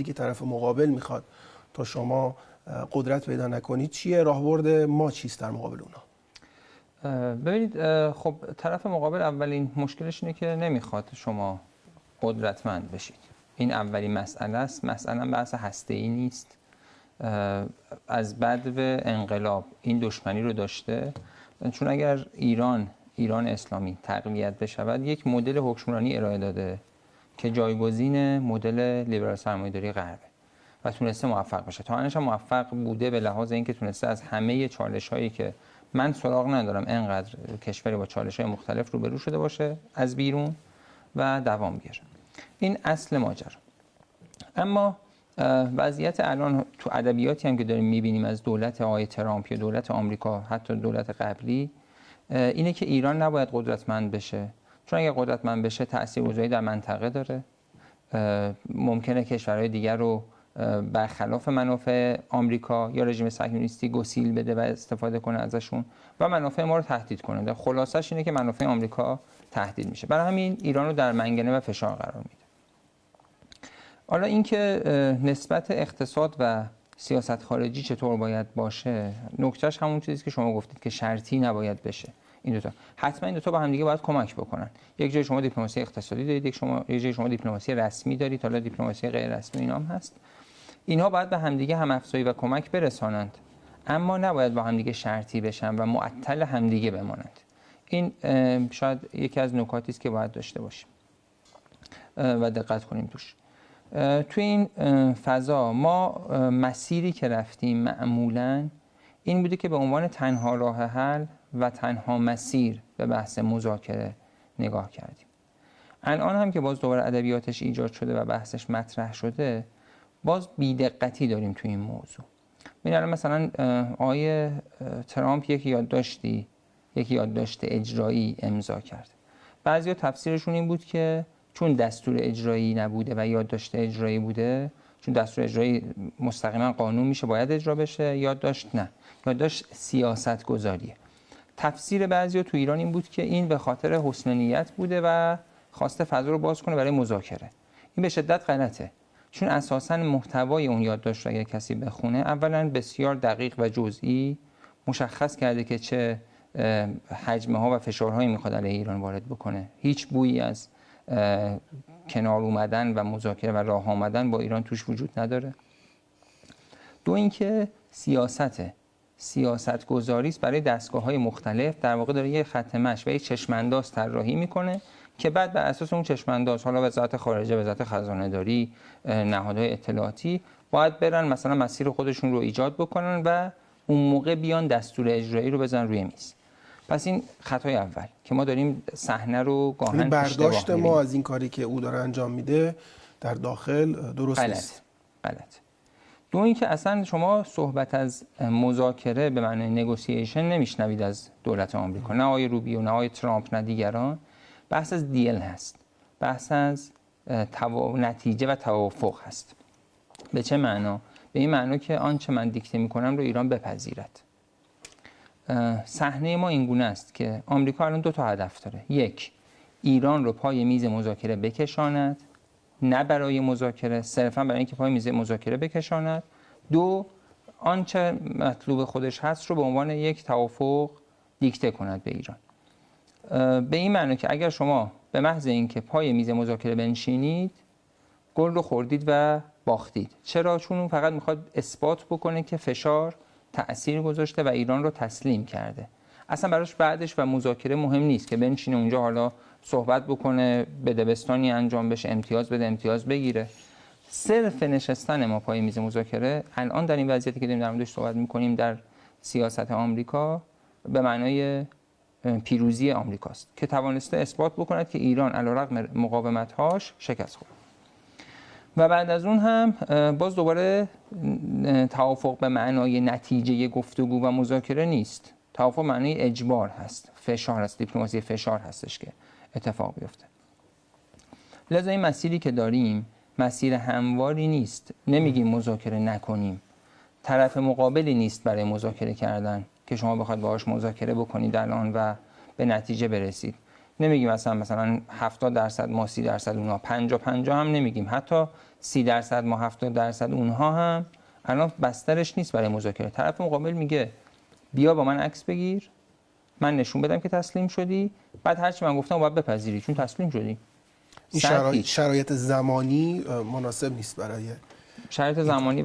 که طرف مقابل میخواد تا شما قدرت پیدا نکنید چیه؟ راهبرد ما چیست در مقابل اونا؟ ببینید، خب طرف مقابل اولین مشکلش اینه که نمیخواد شما قدرتمند بشید. این اولین مسئله است. مثلا بحث هسته‌ای نیست. از بدو انقلاب این دشمنی رو داشته، چون اگر ایران اسلامی تقویت بشود یک مدل حکمرانی ارائه داده که جایگزین مدل لیبرال سرمایه‌داری غربه و تونسته موفق بشه. تا الانش موفق بوده به لحاظ اینکه تونسته از همه چالش‌هایی که من سراغ ندارم انقدر کشوری با چالش‌های مختلف روبرو شده باشه از بیرون و دوام بیاره. این اصل ماجرا. اما وضعیت الان تو ادبیاتی هم که داریم می‌بینیم از دولت آقای ترامپ یا دولت آمریکا، حتی دولت قبلی، اینه که ایران نباید قدرتمند بشه، چون اگه قدرتمند بشه تاثیرگذاری در منطقه داره. ممکنه کشورهای دیگر رو برخلاف منافع آمریکا یا رژیم صهیونیستی گسیل بده و استفاده کنه ازشون و منافع ما رو تهدید کنه. در خلاصش اینه که منافع آمریکا تهدید میشه. برای همین ایران رو در منگنه و فشار قرار میده. حالا اینکه نسبت اقتصاد و سیاست خارجی چطور باید باشه، نکتهش همون چیزی که شما گفتید که شرطی نباید بشه. این دو تا حتما این دو تا با هم دیگه باید کمک بکنن. یک جای شما دیپلماسی اقتصادی دارید، یک جای شما دیپلماسی رسمی دارید، حالا دیپلماسی غیر رسمی اینا هم هست. اینها باید به همدیگه هم‌افزایی و کمک برسانند، اما نباید با همدیگه شرطی بشن و معطل همدیگه بمانند. این شاید یکی از نکاتی است که باید داشته باشیم و دقت کنیم توش. توی این فضا ما مسیری که رفتیم معمولاً این بوده که به عنوان تنها راه حل و تنها مسیر به بحث مذاکره نگاه کردیم. الان هم که باز دوباره ادبیاتش ایجاد شده و بحثش مطرح شده، باز بی‌دقتی داریم توی این موضوع. ببین مثلا آقای ترامپ یک یادداشت اجرایی امضا کرد. بعضیا تفسیرشون این بود که چون دستور اجرایی نبوده و یادداشت اجرایی بوده، چون دستور اجرایی مستقیما قانون میشه باید اجرا بشه، یادداشت نه، یادداشت سیاست گذاریه. تفسیر بعضیا تو ایران این بود که این به خاطر حسن نیت بوده و خواسته فضا رو باز کنه برای مذاکره. این به شدت غلطه، چون اساساً محتوای اون یادداشت رو اگر کسی بخونه، اولا بسیار دقیق و جزئی مشخص کرده که چه حجمه ها و فشارهایی میخواد علیه ایران وارد بکنه. هیچ بویی از کنار اومدن و مذاکره و راه آمدن با ایران توش وجود نداره. دو اینکه سیاست گذاری است برای دستگاه‌های مختلف، در واقع داره یه خط مشی و یه چشم‌انداز طراحی میکنه که بعد بر اساس اون چشم‌انداز، حالا وزارت خارجه، وزارت خزانه‌داری، نهادهای اطلاعاتی باید برن مثلا مسیر خودشون رو ایجاد بکنن و اون موقع بیان دستور اجرایی رو بزنن روی میز. پس این خطای اول که ما داریم صحنه رو گاهن اشتباه برداشت ما از این کاری که او داره انجام میده در داخل درست نیست. غلط. دو اینکه اصلا شما صحبت از مذاکره به معنی نگوسییشن نمیشنوید از دولت آمریکا، نه آقای روبیو، نه آقای ترامپ، نه دیگران. بحث از دیل هست، بحث از نتیجه و توافق هست. به چه معنا؟ به این معنا که آنچه من دیکته میکنم رو ایران بپذیرد. صحنه ما اینگونه است که آمریکا الان دو تا هدف داره. یک، ایران رو پای میز مذاکره بکشاند، نه برای مذاکره، صرفا برای اینکه پای میز مذاکره بکشاند. دو، آنچه مطلوب خودش هست رو به عنوان یک توافق دیکته کند به ایران. به این معنی که اگر شما به محض اینکه پای میز مذاکره بنشینید، گل رو خوردید و باختید. چرا؟ چون اون فقط میخواد اثبات بکنه که فشار تأثیر گذاشته و ایران رو تسلیم کرده. اصلا براش بعدش و مذاکره مهم نیست که بنشینه اونجا حالا صحبت بکنه، به دبستانی انجام بشه، امتیاز بده، امتیاز بگیره. صرف نشستن ما پای میز مذاکره الان در این وضعیتی که داریم در موردش صحبت میکنیم در سیاست آمریکا به معنای پیروزی آمریکاست که توانسته اثبات بکند که ایران علیرغم مقاومت‌هاش شکست خورد. و بعد از اون هم باز دوباره توافق به معنای نتیجه گفتگو و مذاکره نیست. توافق معنی اجبار هست، فشار هست، دیپلماسی فشار هستش که اتفاق بیفته. لذا این مسیری که داریم مسیر همواری نیست. نمیگیم مذاکره نکنیم. طرف مقابلی نیست برای مذاکره کردن که شما بخواید باهاش مذاکره بکنید الان و به نتیجه برسید. نمیگیم مثلا 70% ما 30% اونها، 50-50 هم نمیگیم، حتی 30% ما 70% اونها هم الان بسترش نیست برای مذاکره. طرف مقابل میگه بیا با من عکس بگیر، من نشون بدم که تسلیم شدی، بعد هرچی من گفتم باید بپذیری چون تسلیم شدی. این شرایط زمانی مناسب نیست برای شرایط زمانی